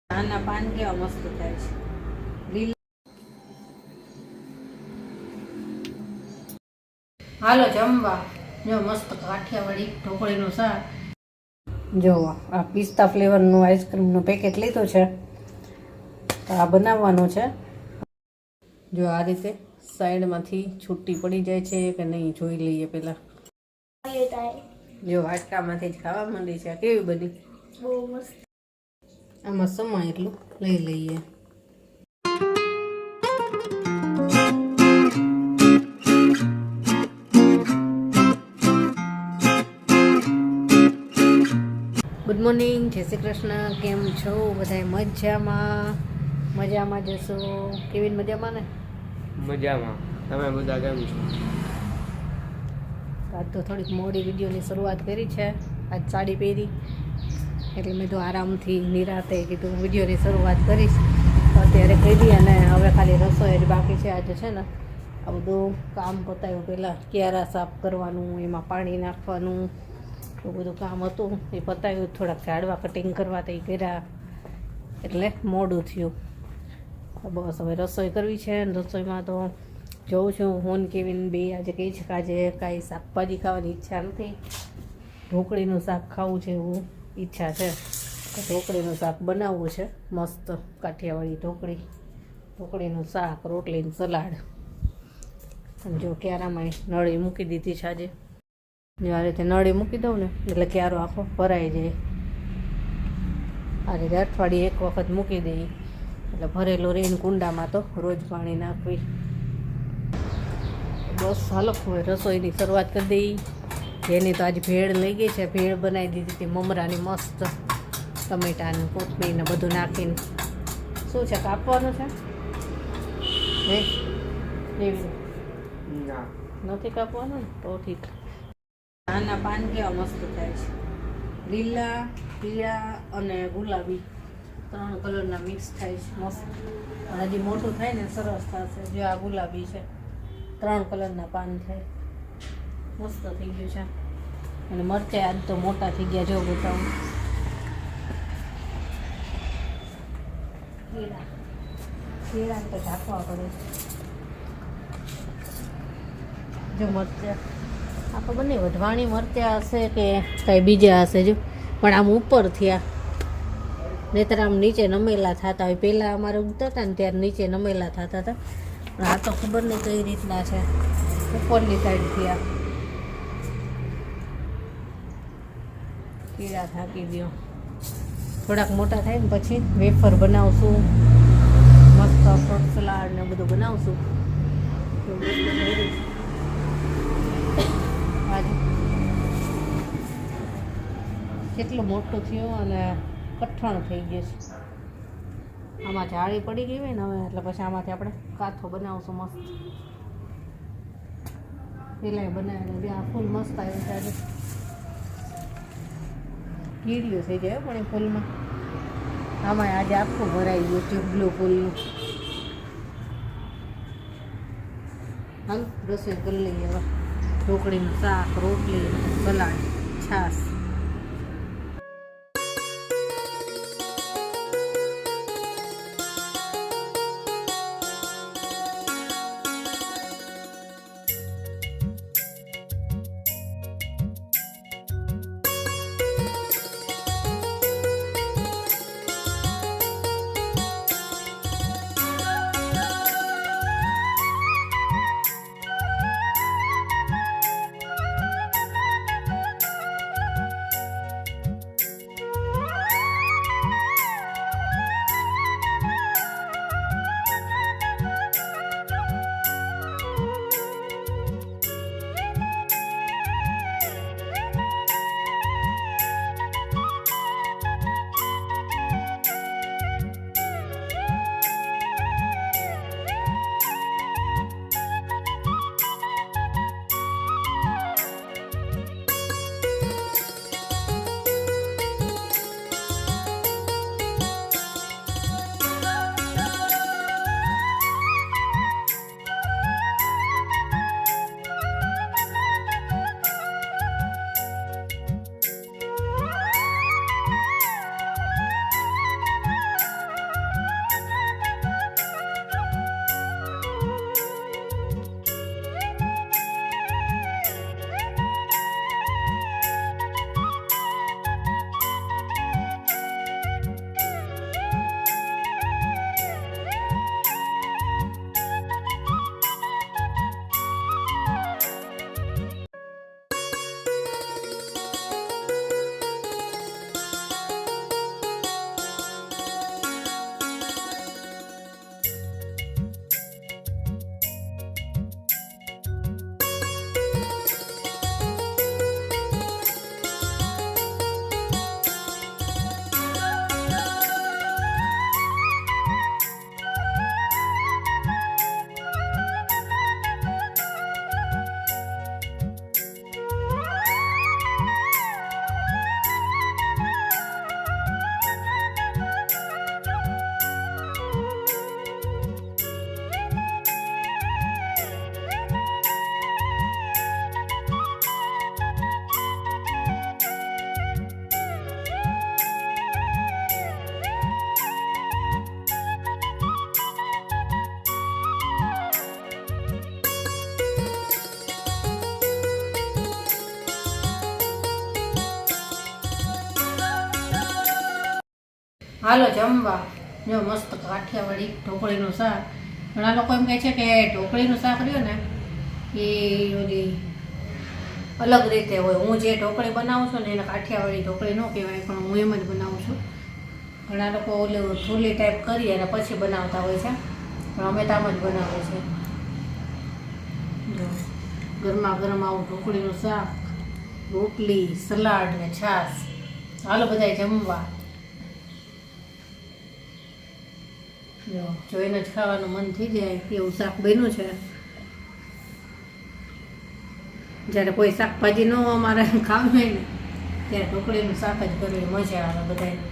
આના પાન કેવા મસ્ત થાય છે. લીલ હાલો જમવા. જો મસ્ત કાઠિયાવાડી ઢોકળીનું શાક. જો આ પિસ્તા ફ્લેવરનું આઈસ્ક્રીમનું પેકેટ લીધું છે, તો આ બનાવવાનું છે. જો આ રીતે સાઈડમાંથી છૂટી પડી જાય છે કે નહીં જોઈ લઈએ પહેલાં. જો વાટકામાંથી જ ખાવા માંડી છે. કેવી બધી બહુ મસ્ત. આમાં સમાય એટલું લઈ લઈએ. ગુડ મોર્નિંગ, જય શ્રી કૃષ્ણ. કેમ છો બધા? મજામાં? મજામાં જશો? કેવી મજામાં ને? મજામાં. તમે બધા કેમ છો? આજ તો થોડીક મોડી વિડીયોની શરૂઆત કરી છે. આજ સાડી પહેરી એટલે મેં તો આરામથી નિરાતે કીધું વિડીયોની શરૂઆત કરીશ. અત્યારે કરી અને હવે ખાલી રસોઈ જ બાકી છે. આજે છે ને આ બધું કામ પતાવ્યું. પહેલાં ક્યારા સાફ કરવાનું, એમાં પાણી નાખવાનું, એવું બધું કામ હતું એ પતાવ્યું. થોડાક ઝાડવા કટિંગ કરવા તે કર્યા એટલે મોડું થયું. બસ હવે રસોઈ કરવી છે. અને રસોઈમાં તો જોઉં છું હોન કેવીન બે આજે કહે છે કે આજે કાંઈ શાકભાજી ખાવાની ઈચ્છા નથી, ઢોકળીનું શાક ખાવું છે એવું ઈચ્છા છે. તો ઢોકળીનું શાક બનાવવું છે મસ્ત કાઠિયાવાડી ઢોકળીનું શાક, રોટલીનું સલાડ. અને જો ક્યારામાં નળી મૂકી દીધી છે આજે. જો આ રીતે નળી મૂકી દઉં ને એટલે ક્યારો આખો ભરાઈ જાય. આ રીતે અઠવાડિયે એક વખત મૂકી દઈએ એટલે ભરેલો રહીને કુંડામાં તો રોજ પાણી નાખવી. બસ હાલો હવે રસોઈની શરૂઆત કરી દઈએ. જેની તો આજે ભેળ લઈ ગઈ છે. ભેળ બનાવી દીધી હતી મમરાની મસ્ત, ટમેટાને કોથમીરને બધું નાખીને. શું છે, કાપવાનું છે? એવી નથી કાપવાનું ને તો ઠીક. આના પાન કેવા મસ્ત થાય છે. લીલા, પીળા અને ગુલાબી 3 કલરના મિક્સ થાય છે મસ્ત. હજી મોટું થાય ને સરસ થશે. જો આ ગુલાબી છે, 3 કલરના પાન થાય, મસ્ત થઈ ગયું છે. અને મરચાં આજ તો મોટા થઈ ગયા. જો બતાવું, કેળા તો ઢાંકવા પડે. જો મરચાં આ ખબર નહીં વધવાણી મરચાં હશે કે કાંઈ બીજા હશે. જો પણ આમ ઉપર થયા, નહીંતર આમ નીચે નમેલા થતા હોય. પહેલાં અમારે ઉગતા હતા ને ત્યારે નીચે નમેલા થતા હતા. પણ આ તો ખબર નહીં કઈ રીતના છે, ઉપરની સાઈડ થયા. કીડા થાકી દો. થોડાક મોટા થાય ને પછી વેફર બનાવશું, મસ્ત ફ્રૂટ સલાડ ને બધું બનાવશું. કેટલું મોટું થયું અને કઠણ થઈ ગયું છે. આમાં જાળી પડી ગઈ હોય ને હવે એટલે પછી આમાંથી આપણે કાથો બનાવશું મસ્ત. પેલા બનાવેલું જે આ ફૂલ મસ્ત આવ્યું છે. આજે કીડીઓ થઈ જાય પણ એ ફૂલમાં. આમાં આજે આખું ભરાઈ ગયું છે બ્લુ ફૂલનું. હાલ રસોઈ કરી લઈએ હવે. ઢોકળીનું શાક, રોટલી, સલાડ, છાશ. હાલો જમવા. જો મસ્ત કાઠિયાવાડી ઢોકળીનું શાક. ઘણા લોકો એમ કહે છે કે ઢોકળીનું શાક રહ્યું ને એ ઓલી અલગ રીતે હોય. હું જે ઢોકળી બનાવું છું ને એને કાઠિયાવાડી ઢોકળી ન કહેવાય, પણ હું એમ જ બનાવું છું. ઘણા લોકો ઓલું થૂલી ટાઈપ કરી અને પછી બનાવતા હોય છે, પણ અમે તો આમ જ બનાવીએ છીએ. જો ગરમા ગરમ આવું ઢોકળીનું શાક, રોટલી, સલાડ ને છાશ. હાલો બધાય જમવા. જો જોઈને જ ખાવાનું મન થઈ જાય એવું શાક બન્યું છે. જ્યારે કોઈ શાકભાજી ન અમારે ખાવું હોય ને ત્યારે ઢોકળીનું શાક જ કરવી મજા આવે બધાને.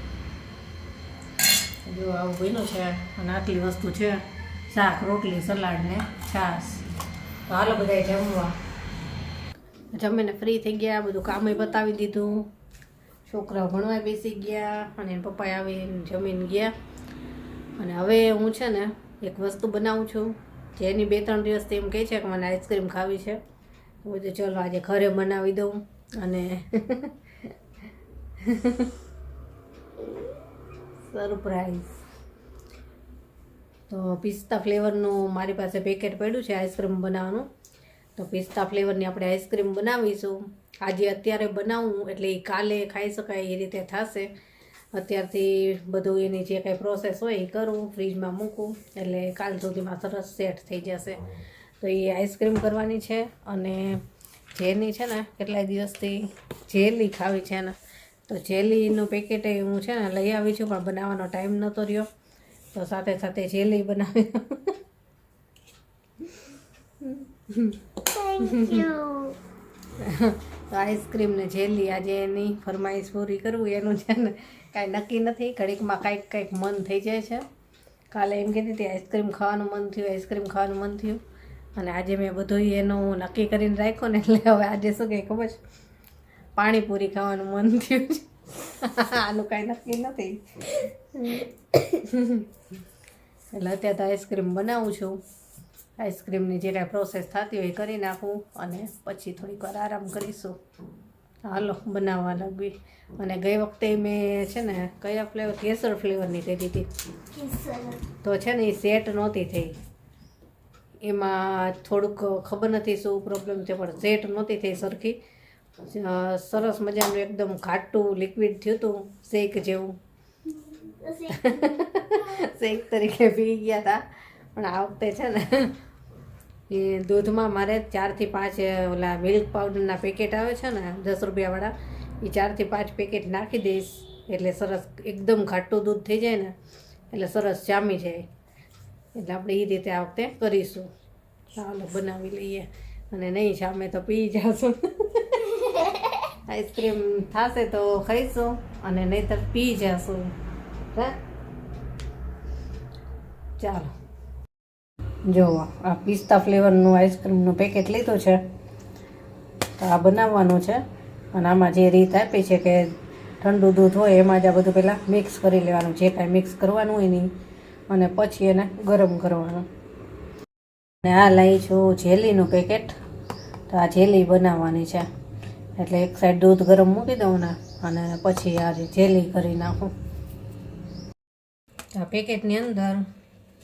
જો આવું બન્યું છે અને આટલી વસ્તુ છે, શાક, રોટલી, સલાડ ને છાશ. તો હાલો બધાય જમવા. જમીને ફ્રી થઈ ગયા, બધું કામે બતાવી દીધું, છોકરાઓ ભણવા બેસી ગયા અને એના પપ્પા આવીને જમીને ગયા. અને હવે હું છે ને એક વસ્તુ બનાવું છું જેની 2-3 દિવસથી એમ કહે છે કે મને આઈસ્ક્રીમ ખાવી છે. હું તો ચલો આજે ઘરે બનાવી દઉં. અને સરપ્રાઈઝ તો પિસ્તા ફ્લેવરનું મારી પાસે પેકેટ પડ્યું છે આઈસ્ક્રીમ બનાવવાનું. તો પિસ્તા ફ્લેવરની આપણે આઈસ્ક્રીમ બનાવીશું. આજે અત્યારે બનાવું એટલે એ કાલે ખાઈ શકાય એ રીતે થશે. અત્યારથી બધું એની જે કાંઈ પ્રોસેસ હોય એ કરું, ફ્રીજમાં મૂકું એટલે કાલ સુધીમાં સરસ સેટ થઈ જશે. તો એ આઈસ્ક્રીમ કરવાની છે. અને જેની છે ને કેટલાય દિવસથી જેલી ખાવી છે ને, તો જેલીનું પેકેટ હું છે ને લઈ આવી છું, પણ બનાવવાનો ટાઈમ નહોતો રહ્યો, તો સાથે સાથે જેલી બનાવી. તો આઈસ્ક્રીમ ને જેલી આજે એની ફરમાઈશ પૂરી કરવું એનું છે ને કાંઈ નક્કી નથી. ઘડીકમાં કાંઈક મન થઈ જાય છે. કાલે એમ કહેતી હતી આઈસ્ક્રીમ ખાવાનું મન થયું, આઈસ્ક્રીમ ખાવાનું મન થયું, અને આજે મેં બધું એનું નક્કી કરીને રાખ્યો ને એટલે હવે આજે શું કંઈ ખબર છે, પાણીપુરી ખાવાનું મન થયું છે. આનું કાંઈ નક્કી નથી. એટલે અત્યારે તો આઈસ્ક્રીમ બનાવું છું. આઈસ્ક્રીમની જે કાંઈ પ્રોસેસ થતી હોય એ કરી નાખું અને પછી થોડીક વાર આરામ કરીશું. હાલો બનાવવા લાગવી. અને ગઈ વખતે મેં છે ને કયા ફ્લેવર, કેસર ફ્લેવરની કરી હતી, તો છે ને એ સેટ નહોતી થઈ. એમાં થોડુંક ખબર નથી શું પ્રોબ્લેમ છે, પણ સેટ નહોતી થઈ સરખી. સરસ મજાનું એકદમ ઘાટું લિક્વિડ થયું હતું, શેક જેવું. શેક તરીકે પી ગયા હતા. પણ આ વખતે છે ને એ દૂધમાં મારે 4 થી 5 ઓલા મિલ્ક પાવડરના પેકેટ આવે છે ને 10 રૂપિયાવાળા, એ 4 થી 5 પેકેટ નાખી દઈશ એટલે સરસ એકદમ ઘાટું દૂધ થઈ જાય ને એટલે સરસ જામી જાય. એટલે આપણે એ રીતે આ વખતે કરીશું. ચાલો બનાવી લઈએ. અને નહીં જામે તો પી જશું. આઈસ્ક્રીમ થશે તો ખાઈશું અને નહીંતર પી જશું. હા ચાલો જુઓ, આ પિસ્તા ફ્લેવરનું આઈસ્ક્રીમનું પેકેટ લીધું છે. તો આ બનાવવાનું છે. અને આમાં જે રીત આપી છે કે ઠંડુ દૂધ હોય એમાં જ આ બધું પહેલાં મિક્સ કરી લેવાનું, જે કાંઈ મિક્સ કરવાનું હોય નહીં, અને પછી એને ગરમ કરવાનું. અને આ લઈ છું જેલીનું પેકેટ. તો આ જેલી બનાવવાની છે. એટલે એક સાઈડ દૂધ ગરમ મૂકી દઉં ને અને પછી આ જેલી કરી નાખું. આ પેકેટની અંદર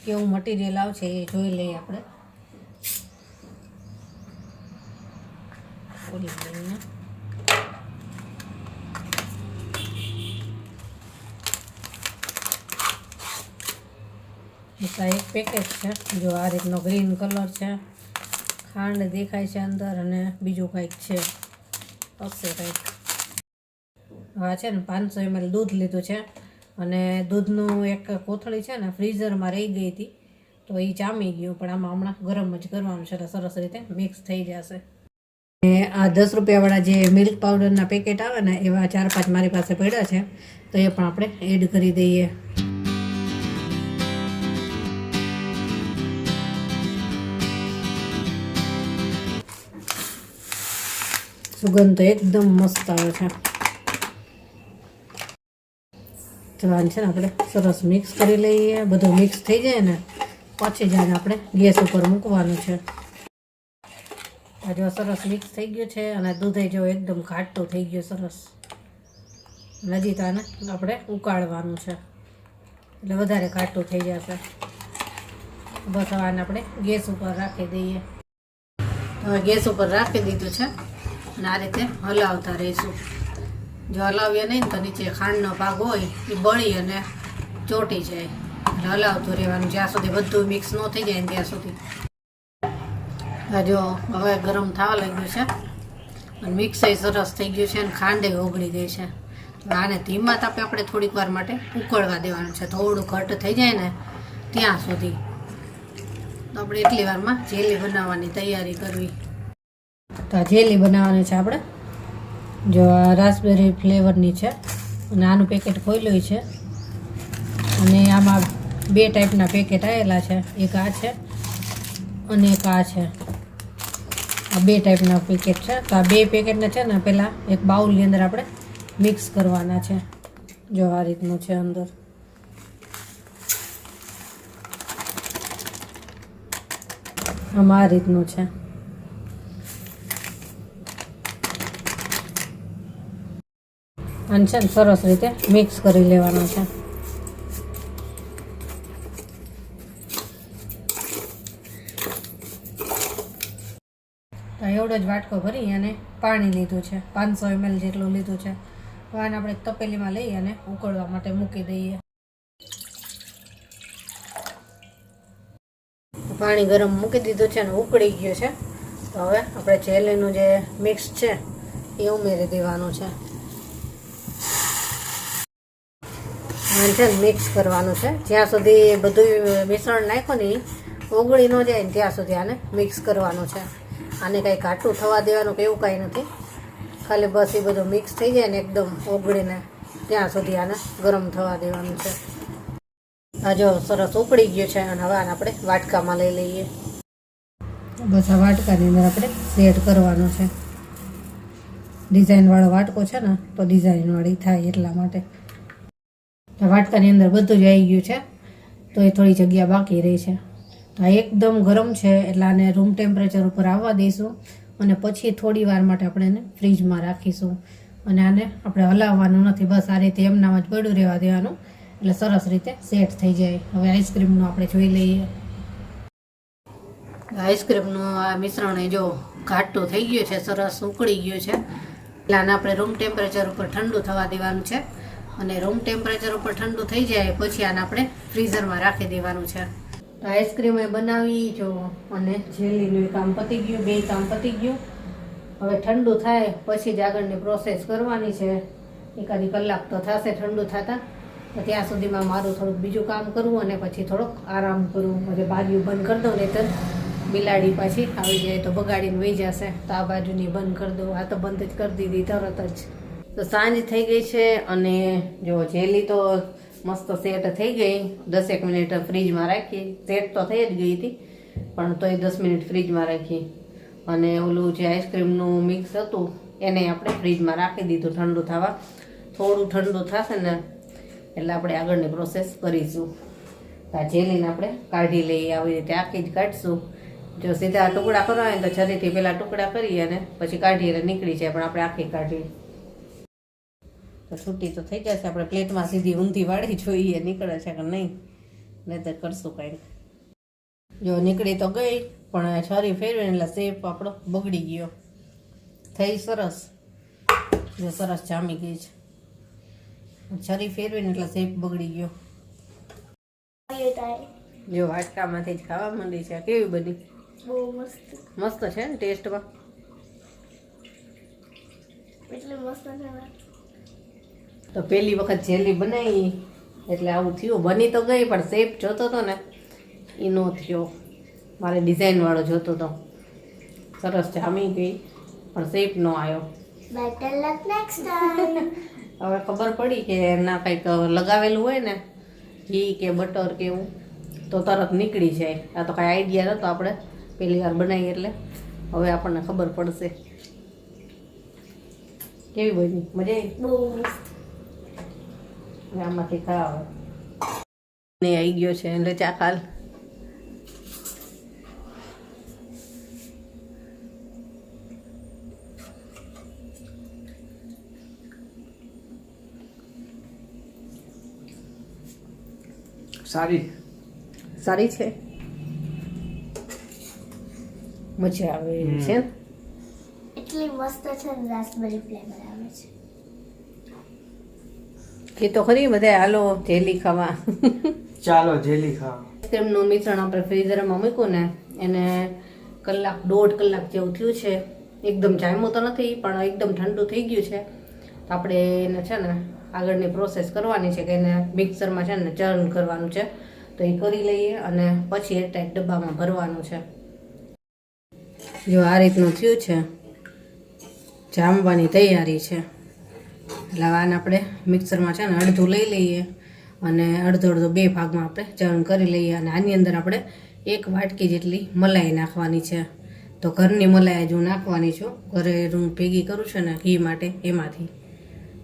કેવું મટીરિયલ આવશે એ જોઈ લઈએ આપણે. ખોલી લઈએ. એક પેકેટ છે. જો આ રીતનો ગ્રીન કલર છે, ખાંડ દેખાય છે અંદર, અને બીજું કંઈક છે હશે કંઈક. હા છે ને 500 ml દૂધ લીધું છે. અને દૂધનું એક કોથળી છે ને ફ્રીઝરમાં રહી ગઈ હતી, તો એ જામી ગયું, પણ આમાં હમણાં ગરમ જ કરવાનું છે એટલે સરસ રીતે મિક્સ થઈ જશે. અને આ 10 રૂપિયાવાળા જે મિલ્ક પાવડરના પેકેટ આવે ને એવા 4-5 મારી પાસે પડ્યા છે, તો એ પણ આપણે એડ કરી દઈએ. સુગંધ તો એકદમ મસ્ત આવે છે. ચલાન છે ને આપણે સરસ મિક્સ કરી લઈએ. બધું મિક્સ થઈ જાય ને પછી જ આપણે ગેસ ઉપર મૂકવાનું છે. આ જો સરસ મિક્સ થઈ ગયું છે અને દૂધે જો એકદમ ઘાટું થઈ ગયું સરસ. હજી તો આને આપણે ઉકાળવાનું છે. એટલે વધારે ઘાટું થઈ જશે. બસ હવે આને આપણે ગેસ ઉપર રાખી દઈએ. હવે ગેસ ઉપર રાખી દીધું છે અને આ રીતે હલાવતા રહીશું. જો હલાવીએ નહીં તો નીચે ખાંડનો ભાગ હોય એ બળી અને ચોંટી જાય. એટલે હલાવતું રહેવાનું જ્યાં સુધી બધું મિક્સ ન થઈ જાય ને ત્યાં સુધી. જો હવે ગરમ થવા લાગ્યું છે અને મિક્સય સરસ થઈ ગયું છે અને ખાંડે ઓગળી ગઈ છે. આને ધીમા તાપે આપણે થોડીક વાર માટે ઉકળવા દેવાનું છે. થોડું ઘટ થઈ જાય ને ત્યાં સુધી. તો આપણે એટલી વારમાં જેલી બનાવવાની તૈયારી કરવી. તો આ જેલી બનાવવાની છે આપણે. જો આ રાસબેરી ફ્લેવરની છે અને આનું પેકેટ ખોલ્યું છે અને આમાં 2 ટાઈપના પેકેટ આવેલા છે. એક આ છે અને એક આ છે. આ 2 ટાઈપના પેકેટ છે. તો આ 2 પેકેટને છે ને પહેલાં એક બાઉલની અંદર આપણે મિક્સ કરવાના છે. જો આ રીતનું છે અંદર. આમાં આ રીતનું છે. અને છે ને સરસ રીતે મિક્સ કરી લેવાનું છે. એવડો જ વાટકો ભરી અને પાણી લીધું છે. 500 ml જેટલું લીધું છે. હવે આને આપણે તપેલીમાં લઈ અને ઉકળવા માટે મૂકી દઈએ. પાણી ગરમ મૂકી દીધું છે અને ઉકળી ગયું છે. તો હવે આપણે જેલીનું જે મિક્સ છે એ ઉમેરી દેવાનું છે. આને છે ને મિક્સ કરવાનું છે. જ્યાં સુધી બધું મિશ્રણ નાખ્યું ને ઓગળી ન જાય ને ત્યાં સુધી આને મિક્સ કરવાનું છે. આને કાંઈ ઘાટું થવા દેવાનું કે એવું કાંઈ નથી. ખાલી બસ એ બધું મિક્સ થઈ જાય ને એકદમ ઓગળીને ત્યાં સુધી આને ગરમ થવા દેવાનું છે. આ જો સરસ ઉકળી ગયું છે અને હવે આને આપણે વાટકામાં લઈ લઈએ. બસ આ વાટકાની અંદર આપણે સેટ કરવાનું છે. ડિઝાઇનવાળો વાટકો છે ને તો ડિઝાઇનવાળી થાય એટલા માટે. વાટકાની અંદર બધું જ આવી ગયું છે તો એ થોડી જગ્યા બાકી રહી છે. તો આ એકદમ ગરમ છે એટલે આને રૂમ ટેમ્પરેચર ઉપર આવવા દઈશું અને પછી થોડી વાર માટે આપણે એને ફ્રીજમાં રાખીશું. અને આને આપણે હલાવવાનું નથી. બસ આ રીતે એમનામ જ પડ્યું રહેવા દેવાનું એટલે સરસ રીતે સેટ થઈ જાય. હવે આઈસ્ક્રીમનું આપણે જોઈ લઈએ. આઈસ્ક્રીમનું આ મિશ્રણ જો ઘાટું થઈ ગયું છે, સરસ ઉકળી ગયું છે. એટલે આને આપણે રૂમ ટેમ્પરેચર ઉપર ઠંડુ થવા દેવાનું છે અને રૂમ ટેમ્પરેચર ઉપર ઠંડુ થઈ જાય પછી આને આપણે ફ્રીઝરમાં રાખી દેવાનું છે. આઈસ્ક્રીમ એ બનાવી જો અને જેલીનું કામ પતી ગયું. 2 કામ પતી ગયું. હવે ઠંડુ થાય પછી જ આગળની પ્રોસેસ કરવાની છે. એકાદી કલાક તો થશે ઠંડુ થતાં. તો ત્યાં સુધીમાં મારું થોડુંક બીજું કામ કરવું અને પછી થોડોક આરામ કરવું. પછી બાજુ બંધ કરી દઉં નહીં તો બિલાડી પાછી આવી જાય તો બગાડીને વહી જશે. તો આ બાજુની બંધ કરી દઉં. આ તો બંધ જ કરી દીધી તરત જ. તો સાંજ થઈ ગઈ છે અને જો જેલી તો મસ્ત સેટ થઈ ગઈ. 10 મિનિટ ફ્રીજમાં રાખી. સેટ તો થઈ જ ગઈ હતી પણ તોય 10 મિનિટ ફ્રીજમાં રાખી. અને ઓલું જે આઈસ્ક્રીમનું મિક્સ હતું એને આપણે ફ્રીજમાં રાખી દીધું ઠંડુ થવા. થોડું ઠંડુ થશે ને એટલે આપણે આગળની પ્રોસેસ કરીશું. આ જેલીને આપણે કાઢી લઈએ. આવી રીતે આખી જ કાઢીશું. જો સીધા ટુકડા કરવા હોય તો છરીથી પહેલાં ટુકડા કરી અને પછી કાઢી એટલે નીકળી જાય. પણ આપણે આખી કાઢી તો છૂટી તો થઈ જશે. આપણે પ્લેટમાં સીધી ઊંધી વાળી જોઈએ નીકળે છે કે નહીં, નહીં તો કરશું કાંઈક. જો નીકળી તો ગઈ પણ છરી ફેરવીને એટલે શેપ આપણો બગડી ગયો. થઈ સરસ જો સરસ જામી ગઈ છે. છરી ફેરવીને એટલે શેપ બગડી ગયો. જો વાટકામાંથી જ ખાવા માંડી છે. કેવી બની? બહુ મસ્ત. મસ્ત છે ને ટેસ્ટમાં? એટલે મસ્ત છે. તો પહેલી વખત જેલી બનાવી એટલે આવું થયું. બની તો ગઈ પણ શેપ જોતો હતો ને એ નો થયો. મારે ડિઝાઇનવાળો જોતો હતો. સરસ જામી ગઈ પણ શેપ નો આવ્યો. બેટર લક નેક્સ્ટ ટાઈમ. હવે ખબર પડી કે ના કંઈક લગાવેલું હોય ને ઘી કે બટર કે એવું તો તરત નીકળી જાય. આ તો કાંઈ આઈડિયા નહોતો આપણે પહેલી વાર બનાવી એટલે હવે આપણને ખબર પડશે. કેવી બની? મજા આવી? બહુ મસ્ત. આમાંથી ખાવ નહીં આવી ગયો છે એટલે ચા ખાલ. સારી સારી છે, મજા આવે એવી છે ને? એટલી મસ્ત છે ને, રાસબેરી ફ્લેવર આવે છે. એ તો ખરી, બધા હાલો જેલી ખાવા. ચાલો જેલી ખાવા. આઈસ્ક્રીમનું મિશ્રણ આપણે ફ્રીઝરમાં મૂક્યું ને, એને 1-1.5 કલાક જેવું થયું છે. એકદમ જામ્યું તો નથી, પણ એકદમ ઠંડુ થઈ ગયું છે. તો આપણે એને છે ને આગળની પ્રોસેસ કરવાની છે કે એને મિક્સરમાં છે ને ચર્ન કરવાનું છે. તો એ કરી લઈએ અને પછી એક ટાઈપ ડબ્બામાં ભરવાનું છે. જો આ રીતનું થયું છે, જામવાની તૈયારી છે. એટલે આને આપણે મિક્સરમાં છે ને અડધું લઈ લઈએ અને અડધો 2 ભાગમાં આપણે ચર્ન કરી લઈએ. અને આની અંદર આપણે 1 વાટકી જેટલી મલાઈ નાખવાની છે. તો ઘરની મલાઈ જ હું નાખવાની છું, ઘરે હું ભેગી કરું છું ને ઘી માટે, એમાંથી.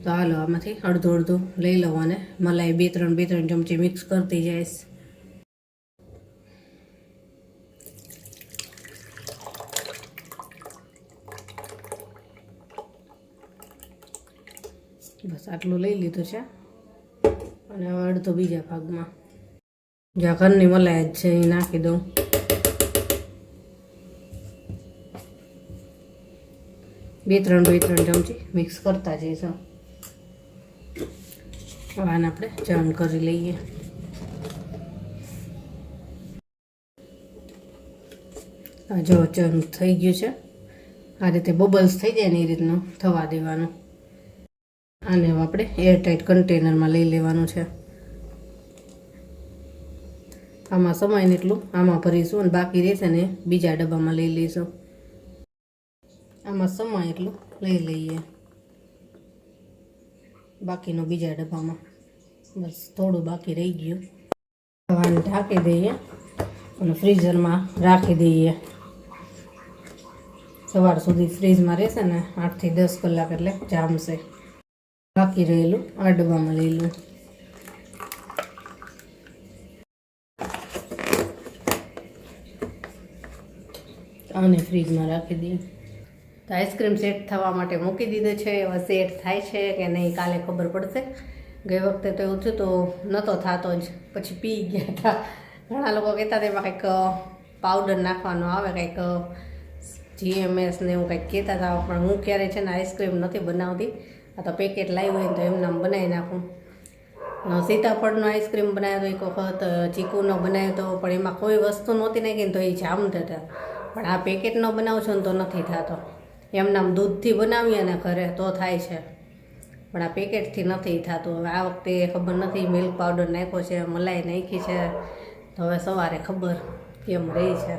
તો હાલો આમાંથી અડધું લઈ લઉં અને મલાઈ 2-3 ચમચી મિક્સ કરતી જઈશ. બસ આટલું લઈ લીધું છે અને હવે અડધો બીજા ભાગમાં જ્યાં ઘરની મલાઈ જ છે એ નાખી દઉં. બે ત્રણ ચમચી મિક્સ કરતા જઈશું. આને આપણે ચર્ન કરી લઈએ. જો ચર્ન થઈ ગયું છે, આ રીતે બબલ્સ થઈ જાય ને એ રીતનું થવા દેવાનું. આને આપણે એરટાઈટ કન્ટેનરમાં લઈ લેવાનું છે. આમાં સમાય ને એટલું આમાં ભરીશું અને બાકી રહેશે ને બીજા ડબ્બામાં લઈ લઈશું. આમાં સમાય એટલું લઈ લઈએ, બાકીનું બીજા ડબ્બામાં. બસ થોડું બાકી રહી ગયું. આને ઢાંકી દઈએ અને ફ્રીઝરમાં રાખી દઈએ. સવાર સુધી ફ્રીજમાં રહેશે ને 8 થી 10 કલાક, એટલે જામશે. બાકી રહેલું આ ડબ્બામાં લઈ લઉં. આને ફ્રીજમાં રાખી દઈએ. તો આઈસ્ક્રીમ સેટ થવા માટે મૂકી દીધું છે. હવે સેટ થાય છે કે નહીં કાલે ખબર પડશે. ગઈ વખતે તો એવું થયું તો નહોતો થતો જ, પછી પી ગયા હતા. ઘણા લોકો કહેતા હતા એમાં કંઈક પાવડર નાખવાનો આવે, કંઈક GMS ને એવું કંઈક કહેતા હતા. પણ હું ક્યારેય છે ને આઈસ્ક્રીમ નથી બનાવતી. આ તો પેકેટ લાવી હોય તો એમને બનાવી નાખું. સીતાફળનો આઈસ્ક્રીમ બનાવ્યો તો એક વખત, ચીકુનો બનાવ્યો તો, પણ એમાં કોઈ વસ્તુ નહોતી નાખી ને તો એ જામતા હતા. પણ આ પેકેટનો બનાવું છું ને તો નથી થતો. એમનામ દૂધથી બનાવીએ ને ઘરે તો થાય છે, પણ આ પેકેટથી નથી થતું. હવે આ વખતે ખબર નથી, મિલ્ક પાવડર નાખ્યો છે, મલાઈ નાખી છે, તો હવે સવારે ખબર કેમ રહી છે.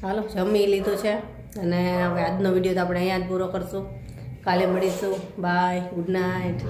હાલો જમી લીધું છે અને હવે આજનો વિડીયો તો આપણે અહીંયા જ પૂરો કરશું. કાલે મળીશું. Bye, good night.